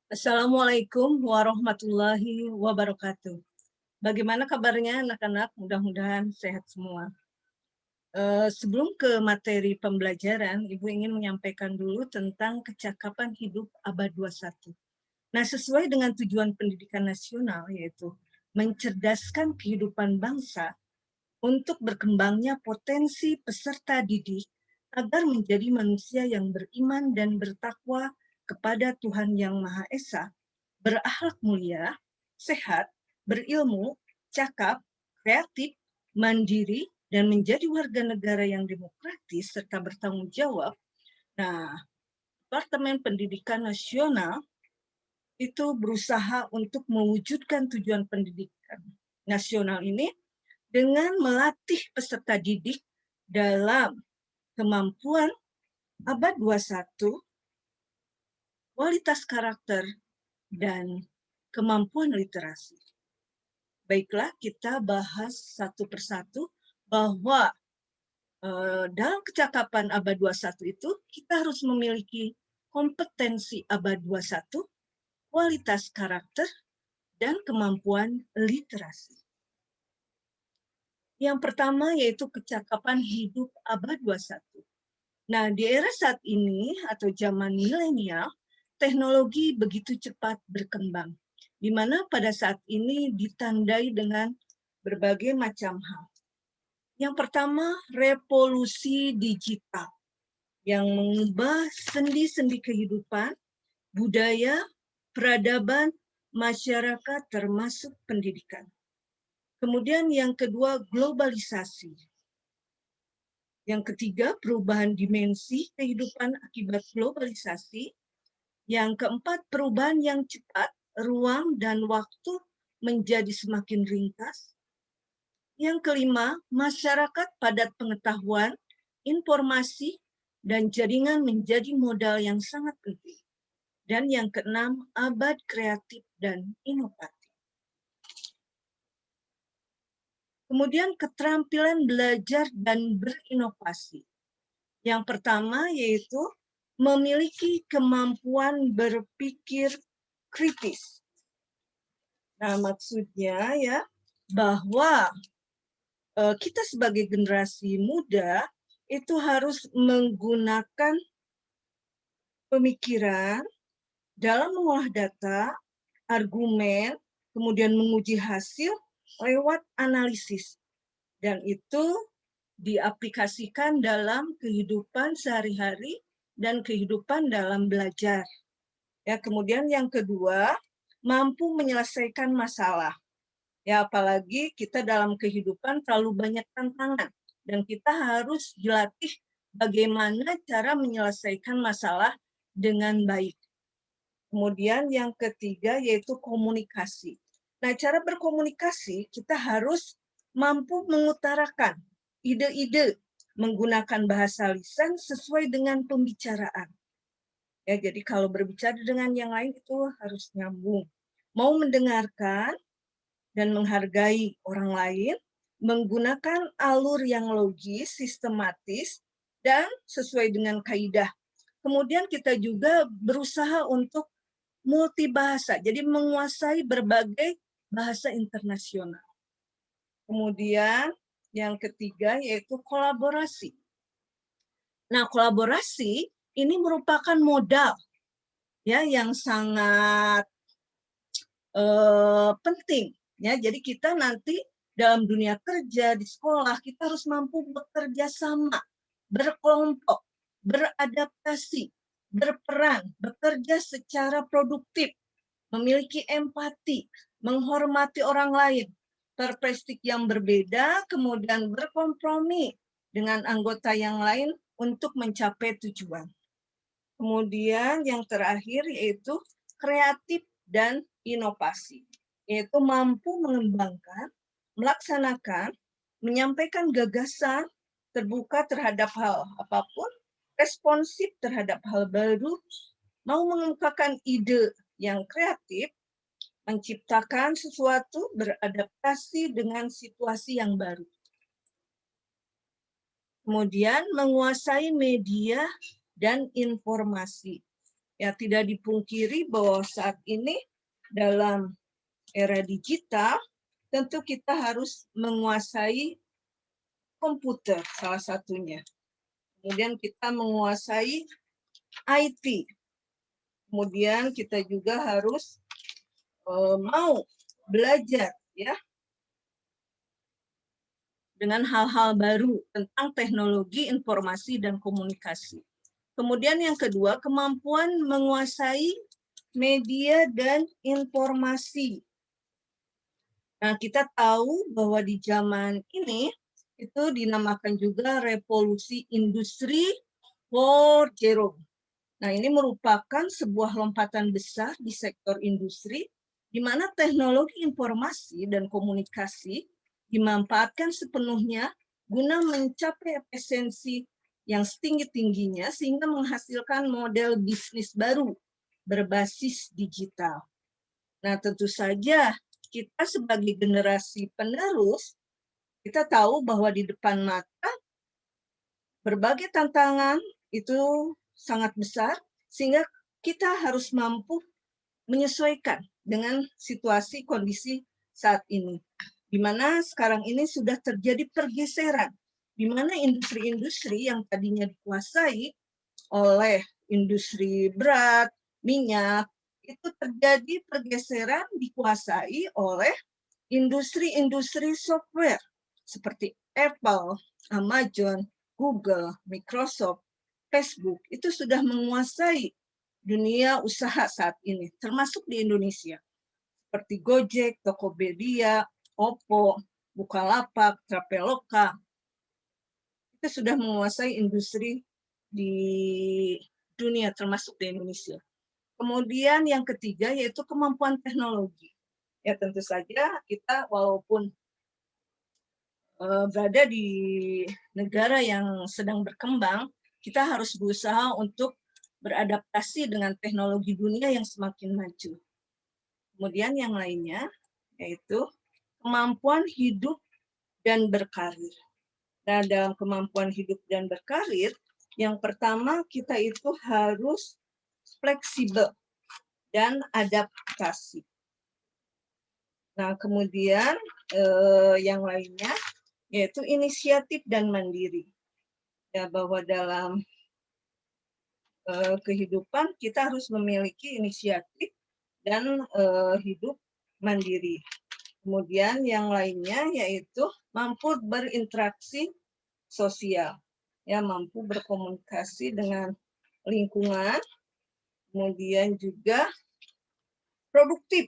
Assalamualaikum warahmatullahi wabarakatuh. Bagaimana kabarnya anak-anak? Mudah-mudahan sehat semua. Sebelum ke materi pembelajaran, Ibu ingin menyampaikan dulu tentang kecakapan hidup abad 21. Nah, sesuai dengan tujuan pendidikan nasional, yaitu mencerdaskan kehidupan bangsa untuk berkembangnya potensi peserta didik agar menjadi manusia yang beriman dan bertakwa kepada Tuhan Yang Maha Esa, berakhlak mulia, sehat, berilmu, cakap, kreatif, mandiri, dan menjadi warga negara yang demokratis serta bertanggung jawab. Nah, Departemen Pendidikan Nasional itu berusaha untuk mewujudkan tujuan pendidikan nasional ini dengan melatih peserta didik dalam kemampuan abad 21, kualitas karakter, dan kemampuan literasi. Baiklah, kita bahas satu persatu bahwa dalam kecakapan abad 21 itu kita harus memiliki kompetensi abad 21, kualitas karakter, dan kemampuan literasi. Yang pertama yaitu kecakapan hidup abad 21. Nah, di era saat ini atau zaman milenial, teknologi begitu cepat berkembang, di mana pada saat ini ditandai dengan berbagai macam hal. Yang pertama, revolusi digital yang mengubah sendi-sendi kehidupan, budaya, peradaban, masyarakat, termasuk pendidikan. Kemudian yang kedua, globalisasi. Yang ketiga, perubahan dimensi kehidupan akibat globalisasi. Yang keempat, perubahan yang cepat, ruang dan waktu menjadi semakin ringkas. Yang kelima, masyarakat padat pengetahuan, informasi, dan jaringan menjadi modal yang sangat penting. Dan yang keenam, abad kreatif dan inovatif. Kemudian keterampilan belajar dan berinovasi. Yang pertama yaitu memiliki kemampuan berpikir kritis. Nah, maksudnya ya bahwa kita sebagai generasi muda itu harus menggunakan pemikiran dalam mengolah data, argumen, kemudian menguji hasil lewat analisis. Dan itu diaplikasikan dalam kehidupan sehari-hari dan kehidupan dalam belajar. Ya, kemudian yang kedua, mampu menyelesaikan masalah. Ya, apalagi kita dalam kehidupan terlalu banyak tantangan dan kita harus dilatih bagaimana cara menyelesaikan masalah dengan baik. Kemudian yang ketiga yaitu komunikasi. Nah, cara berkomunikasi kita harus mampu mengutarakan ide-ide menggunakan bahasa lisan sesuai dengan pembicaraan. Ya, jadi kalau berbicara dengan yang lain itu harus nyambung. Mau mendengarkan dan menghargai orang lain, menggunakan alur yang logis, sistematis, dan sesuai dengan kaidah. Kemudian kita juga berusaha untuk multibahasa, jadi menguasai berbagai bahasa internasional. Kemudian yang ketiga yaitu kolaborasi. Nah, kolaborasi ini merupakan modal ya yang sangat penting ya. Jadi kita nanti dalam dunia kerja di sekolah kita harus mampu bekerja sama, berkelompok, beradaptasi, berperan, bekerja secara produktif, memiliki empati, menghormati orang lain, perspektif yang berbeda, kemudian berkompromi dengan anggota yang lain untuk mencapai tujuan. Kemudian yang terakhir yaitu kreatif dan inovasi, yaitu mampu mengembangkan, melaksanakan, menyampaikan gagasan, terbuka terhadap hal apapun, responsif terhadap hal baru, mau mengemukakan ide yang kreatif, menciptakan sesuatu, beradaptasi dengan situasi yang baru. Kemudian menguasai media dan informasi, Ya, tidak dipungkiri bahwa saat ini dalam era digital, tentu kita harus menguasai komputer salah satunya. Kemudian kita menguasai IT. Kemudian kita juga harus mau belajar ya dengan hal-hal baru tentang teknologi informasi dan komunikasi. Kemudian yang kedua, kemampuan menguasai media dan informasi. Nah, kita tahu bahwa di zaman ini itu dinamakan juga revolusi industri 4.0. Nah, ini merupakan sebuah lompatan besar di sektor industri di mana teknologi informasi dan komunikasi dimanfaatkan sepenuhnya guna mencapai efisiensi yang setinggi-tingginya sehingga menghasilkan model bisnis baru berbasis digital. Nah, tentu saja kita sebagai generasi penerus, kita tahu bahwa di depan mata berbagai tantangan itu sangat besar, sehingga kita harus mampu menyesuaikan dengan situasi kondisi saat ini. Di mana sekarang ini sudah terjadi pergeseran, di mana industri-industri yang tadinya dikuasai oleh industri berat, minyak, itu terjadi pergeseran dikuasai oleh industri-industri software seperti Apple, Amazon, Google, Microsoft, Facebook, itu sudah menguasai dunia usaha saat ini, termasuk di Indonesia. Seperti Gojek, Tokopedia, Oppo, Bukalapak, Traveloka, itu sudah menguasai industri di dunia, termasuk di Indonesia. Kemudian yang ketiga yaitu kemampuan teknologi. Ya tentu saja kita walaupun berada di negara yang sedang berkembang, kita harus berusaha untuk beradaptasi dengan teknologi dunia yang semakin maju. Kemudian yang lainnya yaitu kemampuan hidup dan berkarir. Nah, dalam kemampuan hidup dan berkarir, yang pertama kita itu harus fleksibel dan adaptasi. Nah, kemudian yang lainnya yaitu inisiatif dan mandiri. Ya, bahwa dalam kehidupan kita harus memiliki inisiatif dan hidup mandiri. Kemudian yang lainnya yaitu mampu berinteraksi sosial, ya mampu berkomunikasi dengan lingkungan, kemudian juga produktif.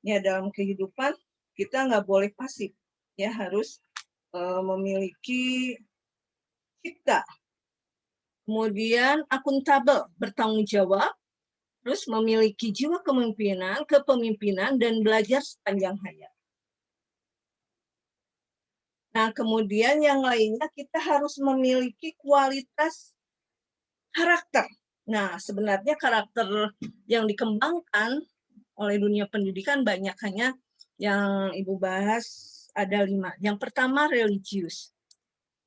Ya dalam kehidupan kita nggak boleh pasif, ya harus memiliki cipta. Kemudian akuntabel, bertanggung jawab, terus memiliki jiwa kepemimpinan dan belajar sepanjang hayat. Nah, kemudian yang lainnya kita harus memiliki kualitas karakter. Nah, sebenarnya karakter yang dikembangkan oleh dunia pendidikan banyak, hanya yang Ibu bahas ada 5. Yang pertama, religius.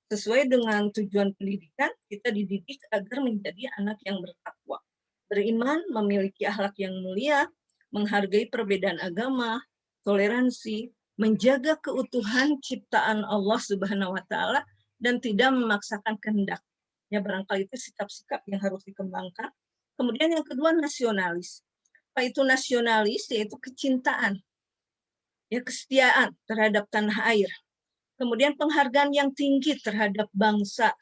Sesuai dengan tujuan pendidikan, kita dididik agar menjadi anak yang bertakwa, beriman, memiliki akhlak yang mulia, menghargai perbedaan agama, toleransi, menjaga keutuhan ciptaan Allah Subhanahu wa taala dan tidak memaksakan kehendak. Ya, barangkali itu sikap-sikap yang harus dikembangkan. Kemudian yang kedua, nasionalis. Apa itu nasionalis? Yaitu kecintaan, ya kesetiaan terhadap tanah air. Kemudian penghargaan yang tinggi terhadap bangsa,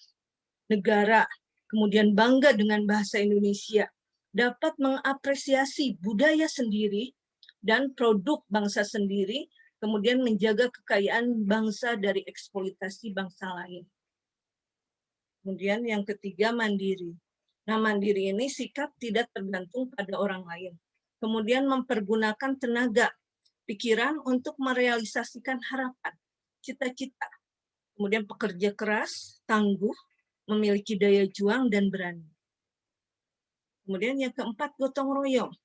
negara, kemudian bangga dengan bahasa Indonesia, dapat mengapresiasi budaya sendiri dan produk bangsa sendiri, kemudian menjaga kekayaan bangsa dari eksploitasi bangsa lain. Kemudian yang ketiga, mandiri. Nah, mandiri ini sikap tidak tergantung pada orang lain. Kemudian mempergunakan tenaga, pikiran untuk merealisasikan harapan, cita-cita. Kemudian pekerja keras, tangguh, memiliki daya juang dan berani. Kemudian yang keempat, gotong royong.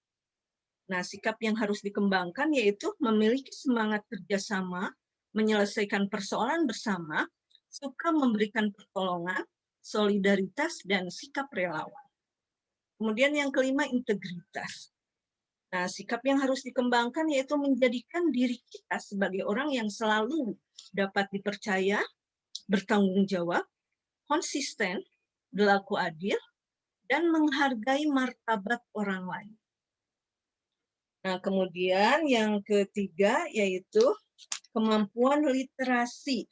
Nah, sikap yang harus dikembangkan yaitu memiliki semangat kerjasama, menyelesaikan persoalan bersama, suka memberikan pertolongan, solidaritas, dan sikap relawan. Kemudian yang kelima, integritas. Nah, sikap yang harus dikembangkan yaitu menjadikan diri kita sebagai orang yang selalu dapat dipercaya, bertanggung jawab, konsisten, berlaku adil, dan menghargai martabat orang lain. Nah, kemudian yang ketiga yaitu kemampuan literasi.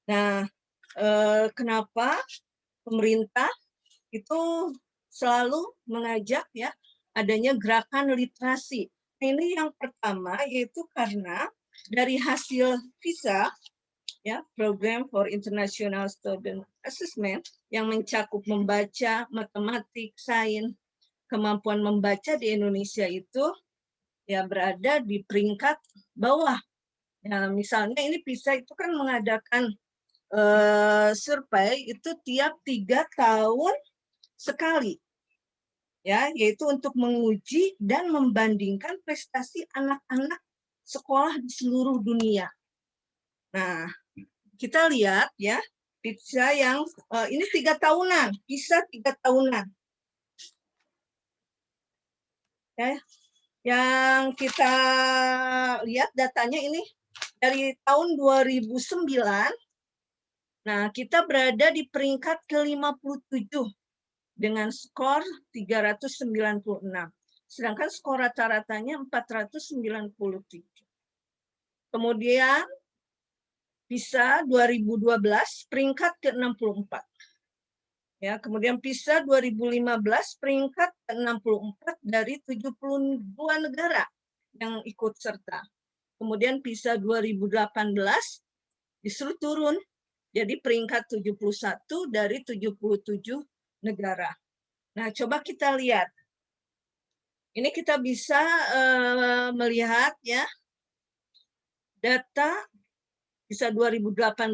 Nah, kenapa pemerintah itu selalu mengajak ya adanya gerakan literasi. Nah, ini yang pertama yaitu karena dari hasil PISA ya, Program for International Student Assessment, yang mencakup membaca, matematik, sains, kemampuan membaca di Indonesia itu ya berada di peringkat bawah. Nah, misalnya ini PISA itu kan mengadakan survei itu tiap 3 tahun sekali, ya, yaitu untuk menguji dan membandingkan prestasi anak-anak sekolah di seluruh dunia. Nah, kita lihat ya, PISA yang ini 3 tahunan, PISA 3 tahunan. Ya, yang kita lihat datanya ini dari tahun 2009. Nah, kita berada di peringkat ke-57 dengan skor 396. Sedangkan skor rata-ratanya 497. Kemudian PISA 2012 peringkat ke-64. Ya, kemudian PISA 2015 peringkat ke-64 dari 72 negara yang ikut serta. Kemudian PISA 2018 disuruh turun jadi peringkat 71 dari 77 negara. Nah, coba kita lihat. Ini kita bisa melihat ya data PISA 2018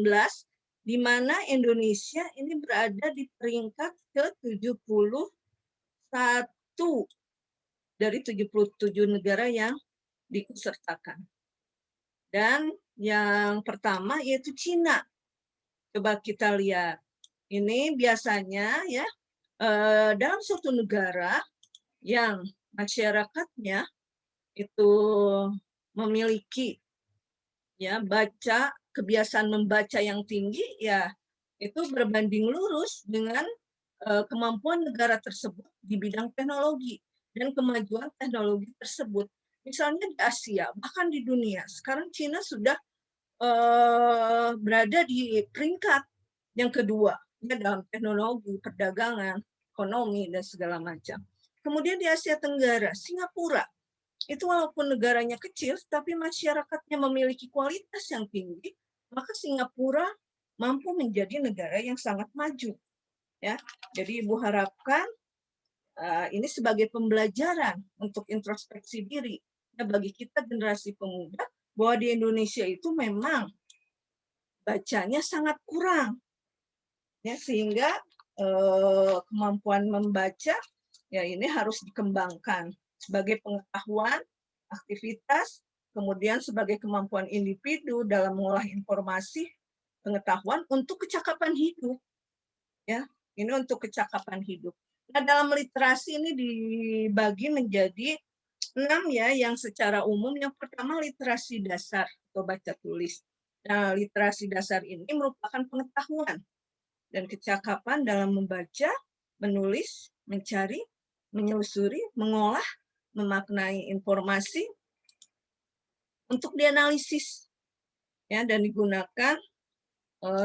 di mana Indonesia ini berada di peringkat ke-71 dari 77 negara yang diikutsertakan. Dan yang pertama yaitu Cina. Coba kita lihat. Ini biasanya ya dalam suatu negara yang masyarakatnya itu memiliki ya kebiasaan membaca yang tinggi, ya itu berbanding lurus dengan kemampuan negara tersebut di bidang teknologi dan kemajuan teknologi tersebut. Misalnya di Asia, bahkan di dunia, sekarang Cina sudah berada di peringkat yang kedua ya, dalam teknologi, perdagangan, ekonomi, dan segala macam. Kemudian di Asia Tenggara, Singapura, itu walaupun negaranya kecil, tapi masyarakatnya memiliki kualitas yang tinggi, maka Singapura mampu menjadi negara yang sangat maju. Ya, jadi Ibu harapkan ini sebagai pembelajaran untuk introspeksi diri ya, bagi kita generasi pemuda, bahwa di Indonesia itu memang bacanya sangat kurang, ya, sehingga kemampuan membaca ya ini harus dikembangkan sebagai pengetahuan, aktivitas, kemudian sebagai kemampuan individu dalam mengolah informasi, pengetahuan untuk kecakapan hidup, ya, ini untuk kecakapan hidup. Nah, dalam literasi ini dibagi menjadi 6 ya, yang secara umum. Yang pertama literasi dasar atau baca tulis. Nah, literasi dasar ini merupakan pengetahuan dan kecakapan dalam membaca, menulis, mencari, menelusuri, mengolah, memaknai informasi untuk dianalisis ya, dan digunakan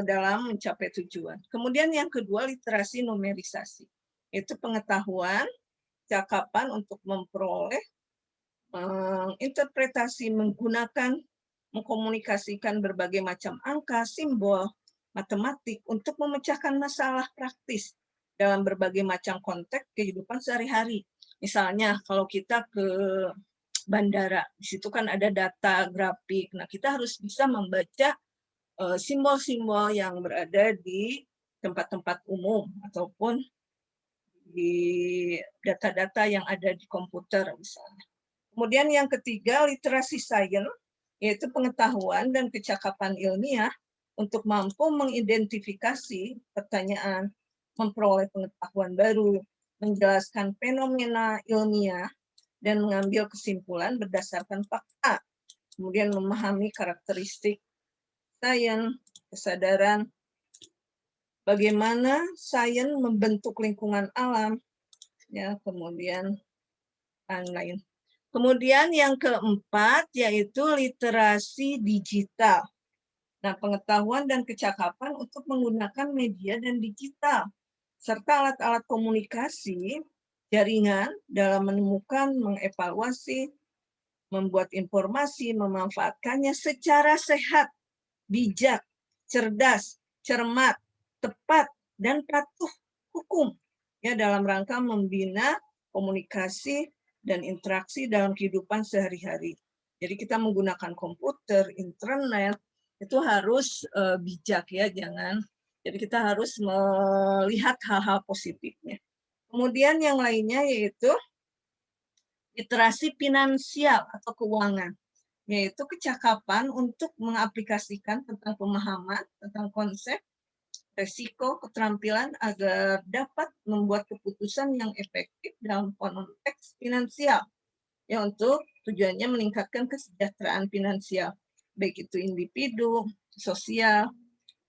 dalam mencapai tujuan. Kemudian yang kedua literasi numerisasi. Itu pengetahuan, cakapan untuk memperoleh, interpretasi, menggunakan, mengkomunikasikan berbagai macam angka, simbol, matematik untuk memecahkan masalah praktis dalam berbagai macam konteks kehidupan sehari-hari. Misalnya kalau kita ke bandara, di situ kan ada data grafik. Nah, kita harus bisa membaca simbol-simbol yang berada di tempat-tempat umum ataupun di data-data yang ada di komputer misalnya. Kemudian yang ketiga, literasi sains, yaitu pengetahuan dan kecakapan ilmiah untuk mampu mengidentifikasi pertanyaan, memperoleh pengetahuan baru, menjelaskan fenomena ilmiah, dan mengambil kesimpulan berdasarkan fakta. Kemudian memahami karakteristik sains, kesadaran, bagaimana sains membentuk lingkungan alam, ya, kemudian lain-lain. Kemudian yang keempat yaitu literasi digital. Nah, pengetahuan dan kecakapan untuk menggunakan media dan digital, serta alat-alat komunikasi jaringan dalam menemukan, mengevaluasi, membuat informasi, memanfaatkannya secara sehat, bijak, cerdas, cermat, tepat, dan patuh hukum, ya, dalam rangka membina komunikasi dan interaksi dalam kehidupan sehari-hari. Jadi kita menggunakan komputer, internet, itu harus bijak, ya, jangan. Jadi kita harus melihat hal-hal positifnya. Kemudian yang lainnya yaitu literasi finansial atau keuangan, yaitu kecakapan untuk mengaplikasikan tentang pemahaman, tentang konsep, resiko, keterampilan agar dapat membuat keputusan yang efektif dalam konteks finansial. Ya, untuk tujuannya meningkatkan kesejahteraan finansial, baik itu individu, sosial,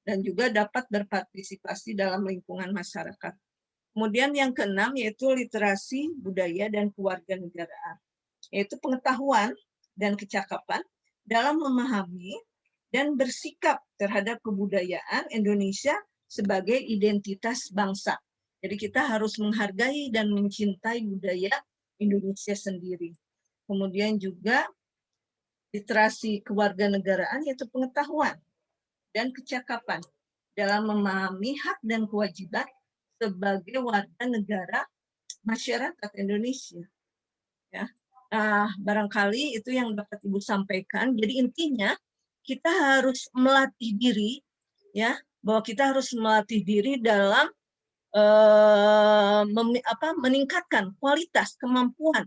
dan juga dapat berpartisipasi dalam lingkungan masyarakat. Kemudian yang keenam yaitu literasi budaya dan kewarganegaraan, yaitu pengetahuan dan kecakapan dalam memahami dan bersikap terhadap kebudayaan Indonesia sebagai identitas bangsa. Jadi kita harus menghargai dan mencintai budaya Indonesia sendiri. Kemudian juga literasi kewarganegaraan yaitu pengetahuan dan kecakapan dalam memahami hak dan kewajiban sebagai warga negara masyarakat Indonesia. Ya. Nah, barangkali itu yang dapat Ibu sampaikan. Jadi intinya kita harus melatih diri, ya, bahwa kita harus melatih diri dalam meningkatkan kualitas kemampuan,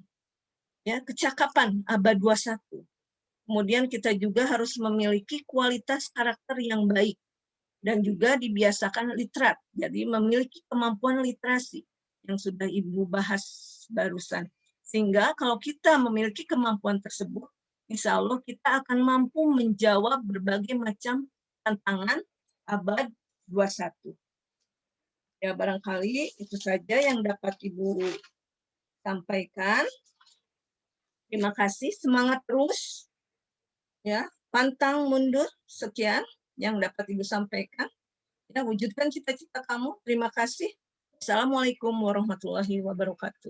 ya, kecakapan abad 21. Kemudian kita juga harus memiliki kualitas karakter yang baik dan juga dibiasakan literat. Jadi memiliki kemampuan literasi yang sudah Ibu bahas barusan. Sehingga kalau kita memiliki kemampuan tersebut, insya Allah kita akan mampu menjawab berbagai macam tantangan abad 21. Ya, barangkali itu saja yang dapat Ibu sampaikan. Terima kasih, semangat terus. Ya, pantang mundur. Sekian yang dapat Ibu sampaikan. Ya, wujudkan cita-cita kamu. Terima kasih. Assalamualaikum warahmatullahi wabarakatuh.